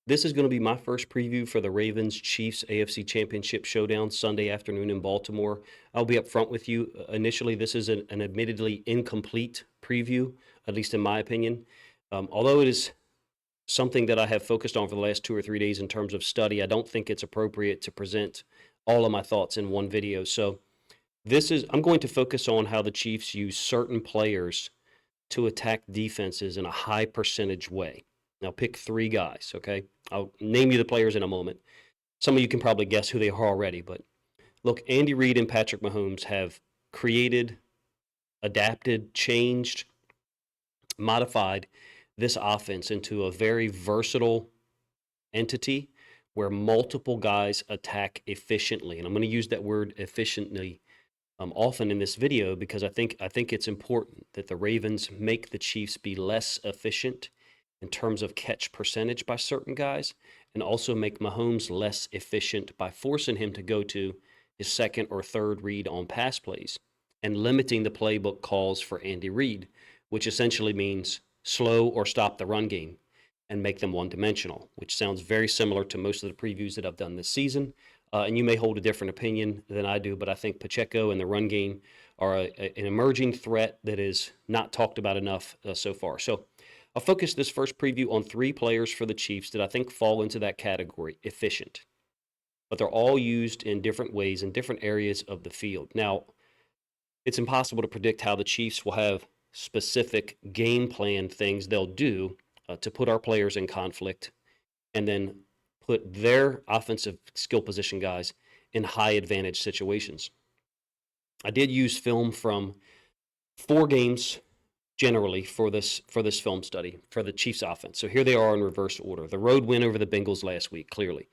This is going to be my first preview for the Ravens-Chiefs AFC Championship showdown Sunday afternoon in Baltimore. I'll be up front with you. Initially, this is an admittedly incomplete preview, at least in my opinion. Although it is something that I have focused on for the last 2 or 3 days in terms of study, I don't think it's appropriate to present all of my thoughts in one video. So I'm going to focus on how the Chiefs use certain players to attack defenses in a high percentage way. Now, pick three guys, okay? I'll name you the players in a moment. Some of you can probably guess who they are already, but look, Andy Reid and Patrick Mahomes have created, adapted, changed, modified this offense into a very versatile entity where multiple guys attack efficiently. And I'm going to use that word efficiently often in this video because I think it's important that the Ravens make the Chiefs be less efficient in terms of catch percentage by certain guys, and also make Mahomes less efficient by forcing him to go to his second or third read on pass plays and limiting the playbook calls for Andy Reid, which essentially means slow or stop the run game and make them one-dimensional, which sounds very similar to most of the previews that I've done this season. And you may hold a different opinion than I do, but I think Pacheco and the run game are an emerging threat that is not talked about enough so far. So I'll focus this first preview on three players for the Chiefs that I think fall into that category, efficient. But they're all used in different ways in different areas of the field. Now, it's impossible to predict how the Chiefs will have specific game plan things they'll do to put our players in conflict and then put their offensive skill position guys in high advantage situations. I did use film from 4 games generally for this film study for the Chiefs offense. So here they are in reverse order. The road win over the Bengals last week, clearly.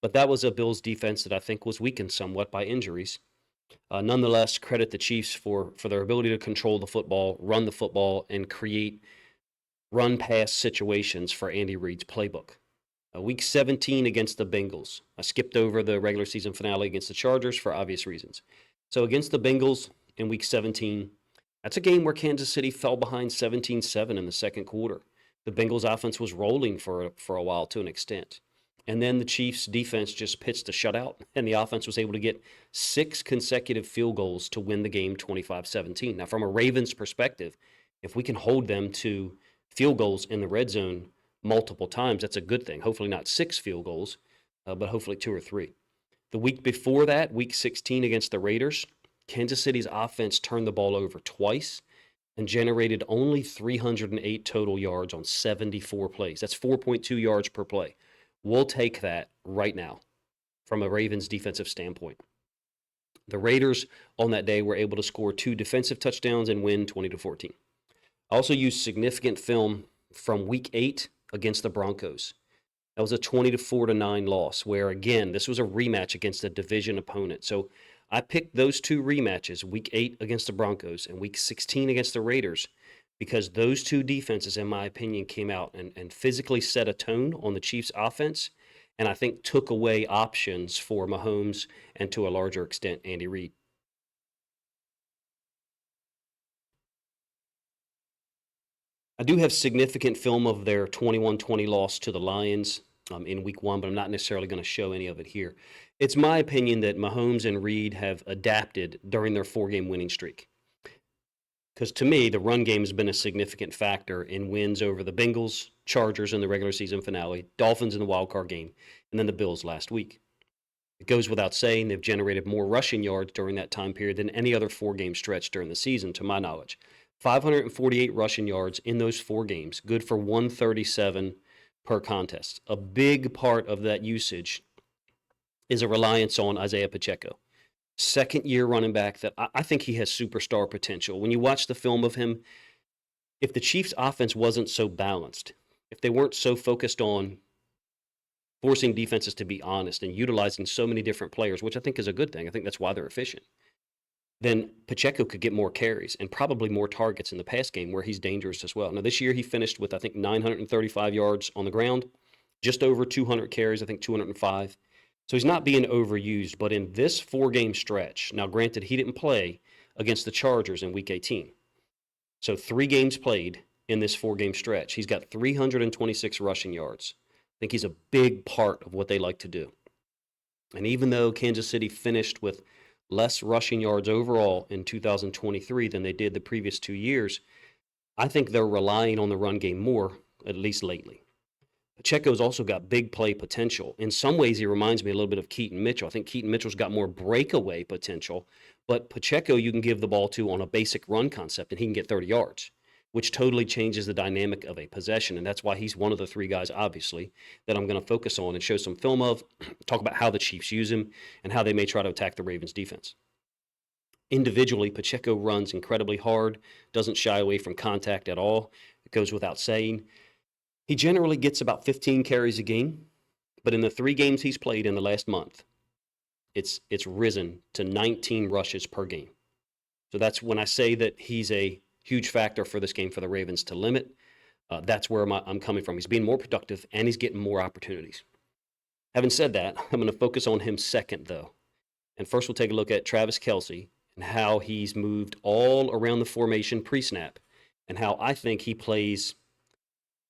But that was a Bills defense that I think was weakened somewhat by injuries. Nonetheless, credit the Chiefs for their ability to control the football, run the football, and create run-pass situations for Andy Reid's playbook. Week 17 against the Bengals. I skipped over the regular season finale against the Chargers for obvious reasons. So against the Bengals in Week 17, that's a game where Kansas City fell behind 17-7 in the second quarter. The Bengals offense was rolling for a while to an extent. And then the Chiefs defense just pitched a shutout, and the offense was able to get 6 consecutive field goals to win the game 25-17. Now, from a Ravens perspective, if we can hold them to field goals in the red zone multiple times, that's a good thing. Hopefully not 6 field goals, but hopefully 2 or 3. The week before that, Week 16 against the Raiders, Kansas City's offense turned the ball over twice and generated only 308 total yards on 74 plays. That's 4.2 yards per play. We'll take that right now from a Ravens defensive standpoint. The Raiders on that day were able to score 2 defensive touchdowns and win 20-14. I also used significant film from Week 8 against the Broncos. That was a 20-4-9 loss where, again, this was a rematch against a division opponent. So I picked those 2 rematches, Week 8 against the Broncos and Week 16 against the Raiders, because those 2 defenses, in my opinion, came out and physically set a tone on the Chiefs' offense, and I think took away options for Mahomes and, to a larger extent, Andy Reid. I do have significant film of their 21-20 loss to the Lions in Week 1, but I'm not necessarily going to show any of it here. It's my opinion that Mahomes and Reid have adapted during their 4-game winning streak. Because to me, the run game has been a significant factor in wins over the Bengals, Chargers in the regular season finale, Dolphins in the wild card game, and then the Bills last week. It goes without saying they've generated more rushing yards during that time period than any other 4-game stretch during the season, to my knowledge. 548 rushing yards in those 4 games, good for 137 per contest. A big part of that usage is a reliance on Isaiah Pacheco. Second-year running back that I think he has superstar potential. When you watch the film of him, if the Chiefs' offense wasn't so balanced, if they weren't so focused on forcing defenses to be honest and utilizing so many different players, which I think is a good thing, I think that's why they're efficient, then Pacheco could get more carries and probably more targets in the pass game where he's dangerous as well. Now, this year he finished with, I think, 935 yards on the ground, just over 200 carries, I think 205. So he's not being overused, but in this 4-game stretch, now granted he didn't play against the Chargers in Week 18. So 3 games played in this 4-game stretch. He's got 326 rushing yards. think he's a big part of what they like to do. And even though Kansas City finished with less rushing yards overall in 2023 than they did the previous 2 years, I think they're relying on the run game more, at least lately. Pacheco's also got big play potential. In some ways, he reminds me a little bit of Keaton Mitchell. I think Keaton Mitchell's got more breakaway potential, but Pacheco you can give the ball to on a basic run concept, and he can get 30 yards, which totally changes the dynamic of a possession. And that's why he's one of the three guys, obviously, that I'm going to focus on and show some film of, talk about how the Chiefs use him and how they may try to attack the Ravens' defense. Individually, Pacheco runs incredibly hard, doesn't shy away from contact at all. It goes without saying. He generally gets about 15 carries a game, but in the 3 games he's played in the last month, it's risen to 19 rushes per game. So that's when I say that he's a huge factor for this game for the Ravens to limit. That's where I'm coming from. He's being more productive, and he's getting more opportunities. Having said that, I'm going to focus on him second, though. And first we'll take a look at Travis Kelce and how he's moved all around the formation pre-snap and how I think he plays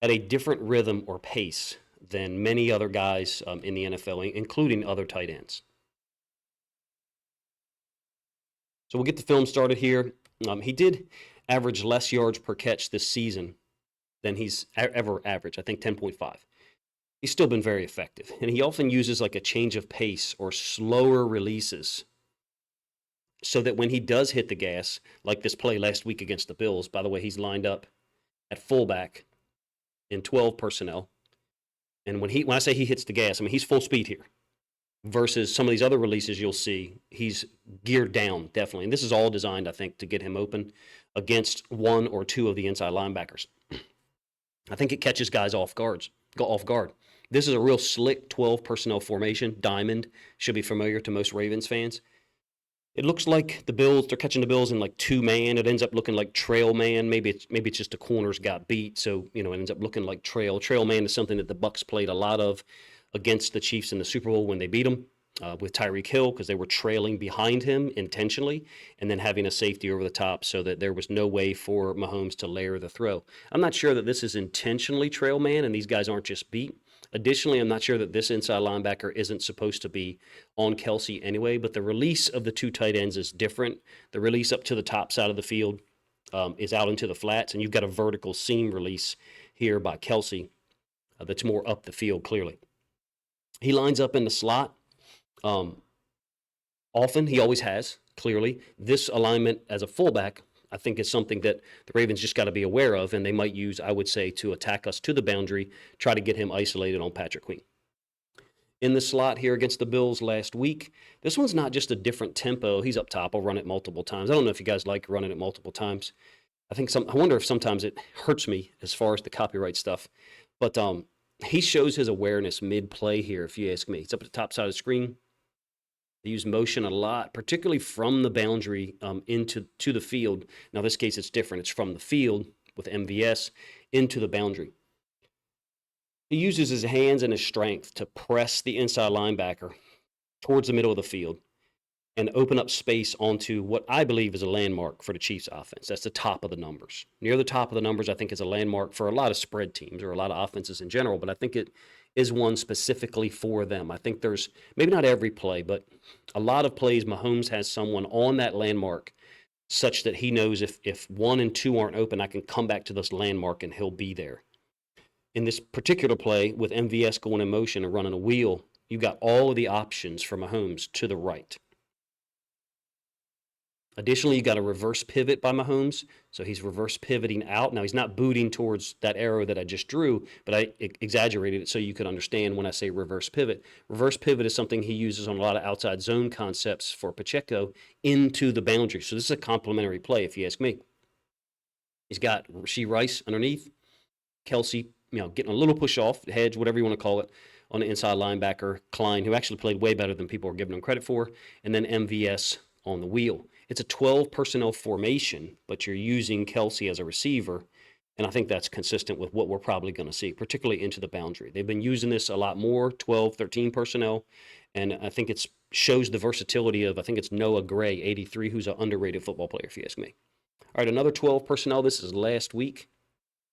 at a different rhythm or pace than many other guys in the NFL, including other tight ends. So we'll get the film started here. He did average less yards per catch this season than he's ever averaged, I think 10.5. He's still been very effective, and he often uses like a change of pace or slower releases so that when he does hit the gas, like this play last week against the Bills, by the way, he's lined up at fullback in 12 personnel. And when I say he hits the gas, I mean he's full speed here. Versus some of these other releases you'll see, he's geared down, definitely. And this is all designed, I think, to get him open against one or two of the inside linebackers. I think it catches guys off guard. This is a real slick 12 personnel formation. Diamond should be familiar to most Ravens fans. It looks like the Bills, they're catching the Bills in like 2-man. It ends up looking like trail man. Maybe it's just the corners got beat, so it ends up looking like trail. Trail man is something that the Bucs played a lot of against the Chiefs in the Super Bowl when they beat them with Tyreek Hill, because they were trailing behind him intentionally and then having a safety over the top so that there was no way for Mahomes to layer the throw. I'm not sure that this is intentionally trail man and these guys aren't just beat. Additionally, I'm not sure that this inside linebacker isn't supposed to be on Kelce anyway, but the release of the two tight ends is different. The release up to the top side of the field is out into the flats, and you've got a vertical seam release here by Kelce that's more up the field clearly. He lines up in the slot often. He always has, clearly. This alignment as a fullback, I think, is something that the Ravens just got to be aware of, and they might use, I would say, to attack us to the boundary, try to get him isolated on Patrick Queen. In the slot here against the Bills last week, this one's not just a different tempo. He's up top. I'll run it multiple times. I don't know if you guys like running it multiple times. I wonder if sometimes it hurts me as far as the copyright stuff. But he shows his awareness mid-play here, if you ask me. It's up at the top side of the screen. They use motion a lot, particularly from the boundary into the field. Now, in this case, it's different. It's from the field with MVS into the boundary. He uses his hands and his strength to press the inside linebacker towards the middle of the field and open up space onto what I believe is a landmark for the Chiefs offense. That's the top of the numbers. Near the top of the numbers, I think, is a landmark for a lot of spread teams or a lot of offenses in general, but I think it is one specifically for them. I think there's, maybe not every play, but a lot of plays Mahomes has someone on that landmark such that he knows if 1 and 2 aren't open, I can come back to this landmark and he'll be there. In this particular play, with MVS going in motion and running a wheel, you got all of the options for Mahomes to the right. Additionally, you got a reverse pivot by Mahomes, so he's reverse pivoting out. Now, he's not booting towards that arrow that I just drew, but I exaggerated it so you could understand when I say reverse pivot. Reverse pivot is something he uses on a lot of outside zone concepts for Pacheco into the boundary. So this is a complementary play, if you ask me. He's got Rashee Rice underneath, Kelce, getting a little push off, hedge, whatever you want to call it, on the inside linebacker, Klein, who actually played way better than people are giving him credit for, and then MVS on the wheel. It's a 12 personnel formation, but you're using Kelce as a receiver, and I think that's consistent with what we're probably going to see, particularly into the boundary. They've been using this a lot more, 12, 13 personnel, and I think it shows the versatility of, I think it's Noah Gray, 83, who's an underrated football player, if you ask me. All right, another 12 personnel. This is last week.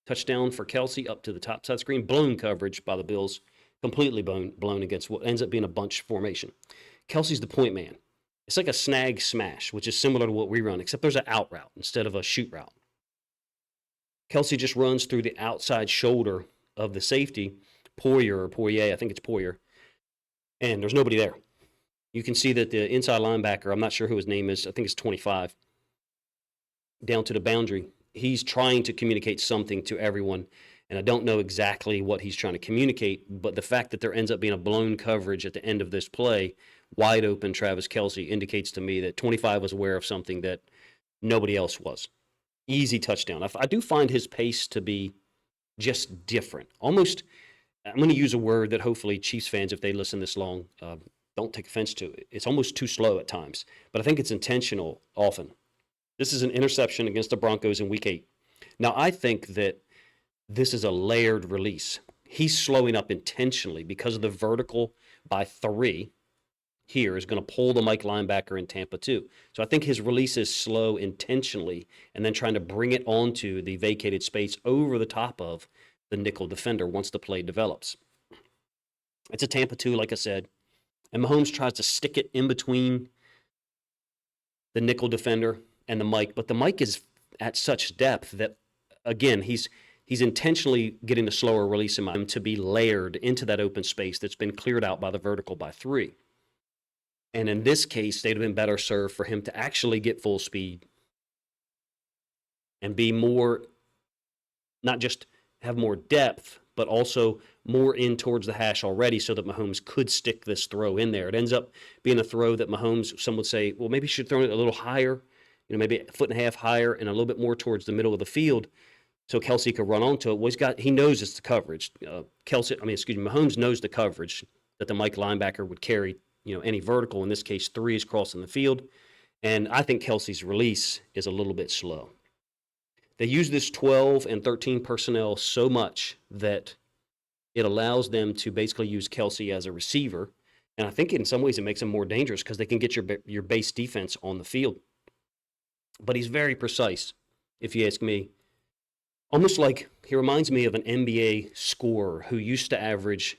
Touchdown for Kelce up to the top side screen. Blown coverage by the Bills. completely blown against what ends up being a bunch formation. Kelce's the point man. It's like a snag smash, which is similar to what we run, except there's an out route instead of a shoot route. Kelce just runs through the outside shoulder of the safety, Poirier, I think it's Poirier, and there's nobody there. You can see that the inside linebacker, I'm not sure who his name is, I think it's 25, down to the boundary. He's trying to communicate something to everyone, and I don't know exactly what he's trying to communicate, but the fact that there ends up being a blown coverage at the end of this play, wide open Travis Kelce, indicates to me that 25 was aware of something that nobody else was. Easy touchdown. I do find his pace to be just different. Almost, I'm going to use a word that hopefully Chiefs fans, if they listen this long, don't take offense to. It's almost too slow at times, but I think it's intentional often. This is an interception against the Broncos in Week 8. Now, I think that this is a layered release. He's slowing up intentionally because of the vertical by 3 here is going to pull the Mike linebacker in Tampa too. So I think his release is slow intentionally and then trying to bring it onto the vacated space over the top of the nickel defender once the play develops. It's a Tampa 2, like I said, and Mahomes tries to stick it in between the nickel defender and the Mike, but the Mike is at such depth that, again, he's intentionally getting a slower release in him to be layered into that open space that's been cleared out by the vertical by 3. And in this case, they'd have been better served for him to actually get full speed and be more, not just have more depth, but also more in towards the hash already so that Mahomes could stick this throw in there. It ends up being a throw that Mahomes, some would say, well, maybe he should throw it a little higher, maybe a foot and a half higher and a little bit more towards the middle of the field so Kelce could run onto it. Well, he knows it's the coverage. Mahomes knows the coverage that the Mike linebacker would carry, any vertical. In this case, 3 is crossing the field. And I think Kelce's release is a little bit slow. They use this 12 and 13 personnel so much that it allows them to basically use Kelce as a receiver. And I think in some ways it makes him more dangerous because they can get your base defense on the field. But he's very precise, if you ask me. Almost like he reminds me of an NBA scorer who used to average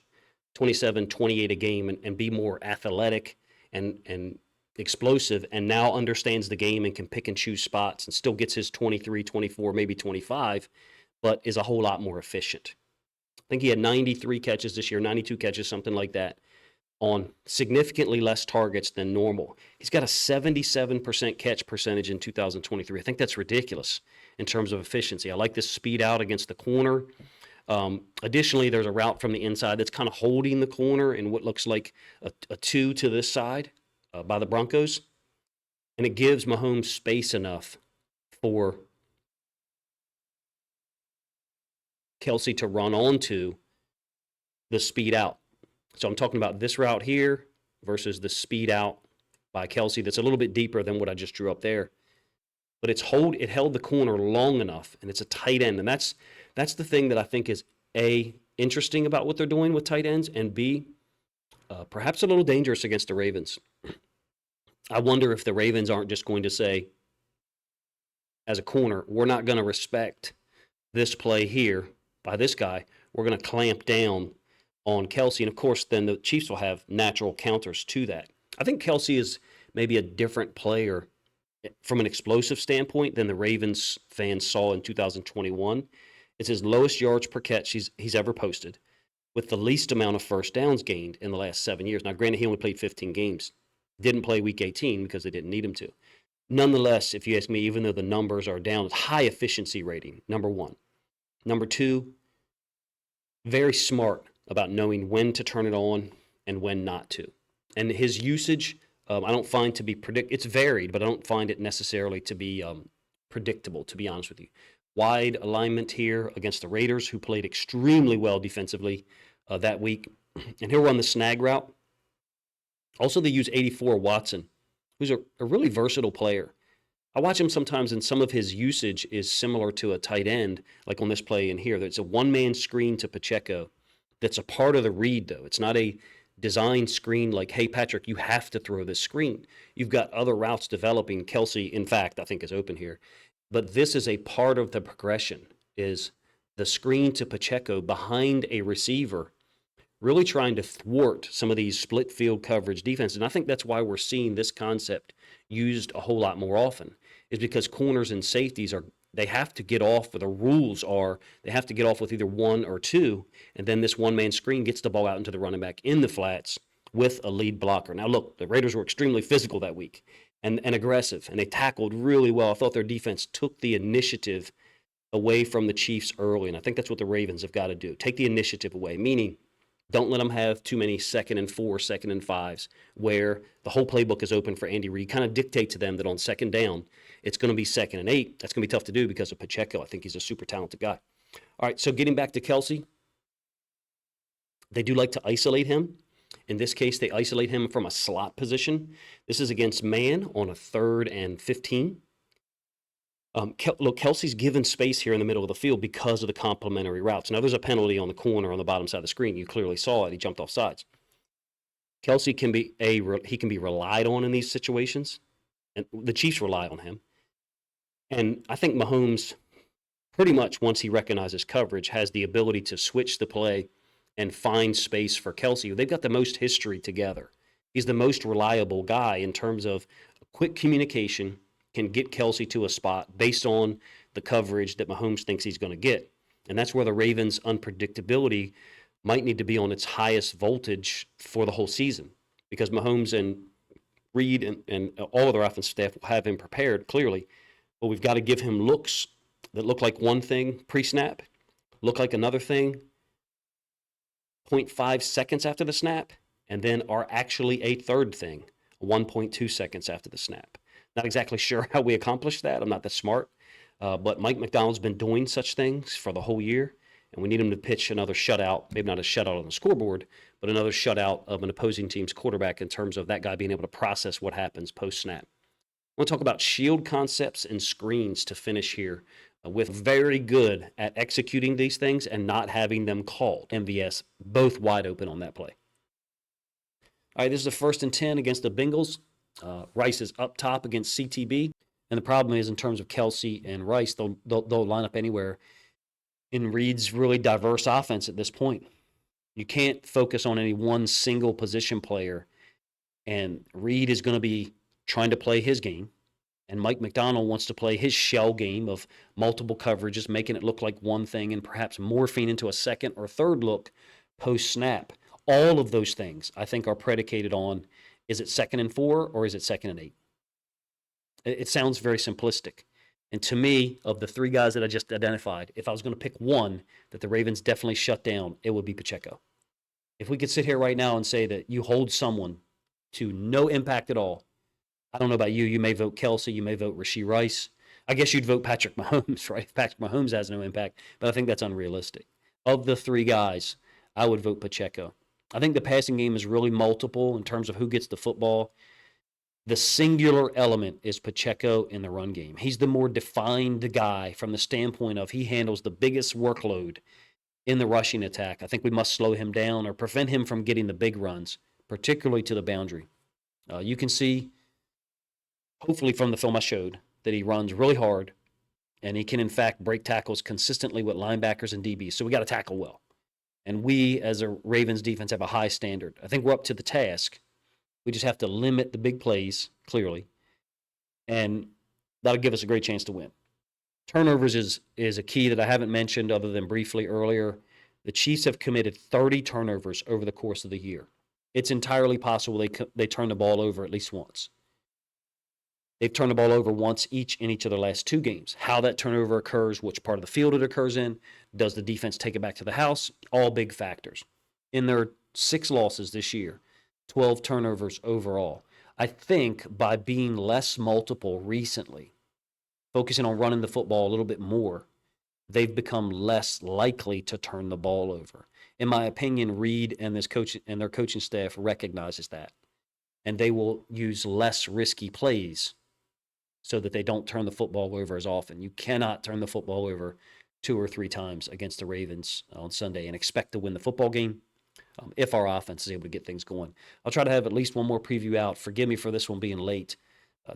27, 28 a game and be more athletic and explosive, and now understands the game and can pick and choose spots and still gets his 23, 24, maybe 25, but is a whole lot more efficient. I think he had 93 catches this year, 92 catches, something like that, on significantly less targets than normal. He's got a 77% catch percentage in 2023. I think that's ridiculous in terms of efficiency. I like this speed out against the corner. Additionally, there's a route from the inside that's kind of holding the corner in what looks like a 2 to this side by the Broncos. And it gives Mahomes space enough for Kelce to run onto the speed out. So I'm talking about this route here versus the speed out by Kelce that's a little bit deeper than what I just drew up there. But it held the corner long enough, and it's a tight end. And that's the thing that I think is, A, interesting about what they're doing with tight ends, and B, perhaps a little dangerous against the Ravens. I wonder if the Ravens aren't just going to say, as a corner, we're not going to respect this play here by this guy. We're going to clamp down on Kelce. And, of course, then the Chiefs will have natural counters to that. I think Kelce is maybe a different player from an explosive standpoint than the Ravens fans saw in 2021. It's his lowest yards per catch he's ever posted, with the least amount of first downs gained in the last 7 years. Now, granted, he only played 15 games. Didn't play Week 18 because they didn't need him to. Nonetheless, if you ask me, even though the numbers are down, it's high efficiency rating, number 1. Number 2, very smart about knowing when to turn it on and when not to. And his usage, I don't find to be it's varied, but I don't find it necessarily to be predictable, to be honest with you. Wide alignment here against the Raiders, who played extremely well defensively that week. And he'll run the snag route. Also, they use 84 Watson, who's a really versatile player. I watch him sometimes, and some of his usage is similar to a tight end, like on this play in here. It's a one-man screen to Pacheco that's a part of the read, though. It's not a design screen like, hey, Patrick, you have to throw this screen. You've got other routes developing. Kelce, in fact, I think is open here. But this is a part of the progression, is the screen to Pacheco behind a receiver really trying to thwart some of these split field coverage defenses. And I think that's why we're seeing this concept used a whole lot more often, is because corners and safeties they have to get off, or the rules are they have to get off with either one or two, and then this one-man screen gets the ball out into the running back in the flats with a lead blocker. Now, look, the Raiders were extremely physical that week and aggressive, and they tackled really well. I thought their defense took the initiative away from the Chiefs early, and I think that's what the Ravens have got to do. Take the initiative away, meaning don't let them have too many 2nd and 4, 2nd and 5s, where the whole playbook is open for Andy Reid. Kind of dictate to them that on 2nd down, it's going to be 2nd and 8. That's going to be tough to do because of Pacheco. I think he's a super talented guy. All right, so getting back to Kelce, they do like to isolate him. In this case, they isolate him from a slot position. This is against man on a 3rd and 15. Look, Kelce's given space here in the middle of the field because of the complementary routes. Now, there's a penalty on the corner on the bottom side of the screen. You clearly saw it. He jumped off sides. Kelce can be relied on in these situations, and the Chiefs rely on him. And I think Mahomes, pretty much once he recognizes coverage, has the ability to switch the play and find space for Kelce. They've got the most history together. He's the most reliable guy in terms of quick communication, can get Kelce to a spot based on the coverage that Mahomes thinks he's going to get. And that's where the Ravens' unpredictability might need to be on its highest voltage for the whole season, because Mahomes and Reid and all of their offensive staff will have him prepared clearly, but we've got to give him looks that look like one thing pre-snap, look like another thing 0.5 seconds after the snap, and then are actually a third thing 1.2 seconds after the snap. Not exactly sure how we accomplish that. I'm not that smart. But Mike McDonald's been doing such things for the whole year, and we need him to pitch another shutout, maybe not a shutout on the scoreboard, but another shutout of an opposing team's quarterback in terms of that guy being able to process what happens post-snap. I want to talk about shield concepts and screens to finish here, with very good at executing these things and not having them called. MVS, both wide open on that play. All right, this is the 1st and 10 against the Bengals. Rice is up top against CTB. And the problem is, in terms of Kelce and Rice, they'll line up anywhere in Reid's really diverse offense at this point. You can't focus on any one single position player. And Reid is going to be trying to play his game. And Mike McDonald wants to play his shell game of multiple coverages, making it look like one thing and perhaps morphing into a second or third look post-snap. All of those things, I think, are predicated on, is it 2nd and 4 or is it 2nd and 8? It sounds very simplistic. And to me, of the 3 guys that I just identified, if I was going to pick one that the Ravens definitely shut down, it would be Pacheco. If we could sit here right now and say that you hold someone to no impact at all, I don't know about you. You may vote Kelce. You may vote Rashee Rice. I guess you'd vote Patrick Mahomes, right? Patrick Mahomes has no impact, but I think that's unrealistic. Of the 3 guys, I would vote Pacheco. I think the passing game is really multiple in terms of who gets the football. The singular element is Pacheco in the run game. He's the more defined guy from the standpoint of he handles the biggest workload in the rushing attack. I think we must slow him down or prevent him from getting the big runs, particularly to the boundary. You can see, hopefully from the film I showed, that he runs really hard, and he can, in fact, break tackles consistently with linebackers and DBs. So we got to tackle well. And we, as a Ravens defense, have a high standard. I think we're up to the task. We just have to limit the big plays, clearly, and that'll give us a great chance to win. Turnovers is a key that I haven't mentioned other than briefly earlier. The Chiefs have committed 30 turnovers over the course of the year. It's entirely possible they turn the ball over at least once. They've turned the ball over once in each of their last 2 games. How that turnover occurs, which part of the field it occurs in, does the defense take it back to the house? All big factors. In their 6 losses this year, 12 turnovers overall. I think by being less multiple recently, focusing on running the football a little bit more, they've become less likely to turn the ball over. In my opinion, Reid and their coaching staff recognizes that, and they will use less risky plays so that they don't turn the football over as often. You cannot turn the football over 2 or 3 times against the Ravens on Sunday and expect to win the football game if our offense is able to get things going. I'll try to have at least one more preview out. Forgive me for this one being late.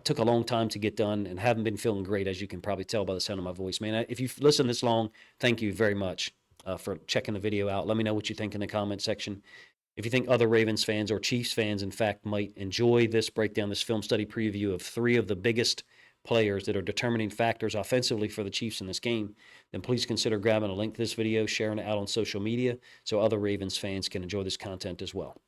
Took a long time to get done and haven't been feeling great, as you can probably tell by the sound of my voice. Man, if you've listened this long, thank you very much. for checking the video out. Let me know what you think in the comment section. If you think other Ravens fans or Chiefs fans, in fact, might enjoy this breakdown, this film study preview of three of the biggest players that are determining factors offensively for the Chiefs in this game, then please consider grabbing a link to this video, sharing it out on social media so other Ravens fans can enjoy this content as well.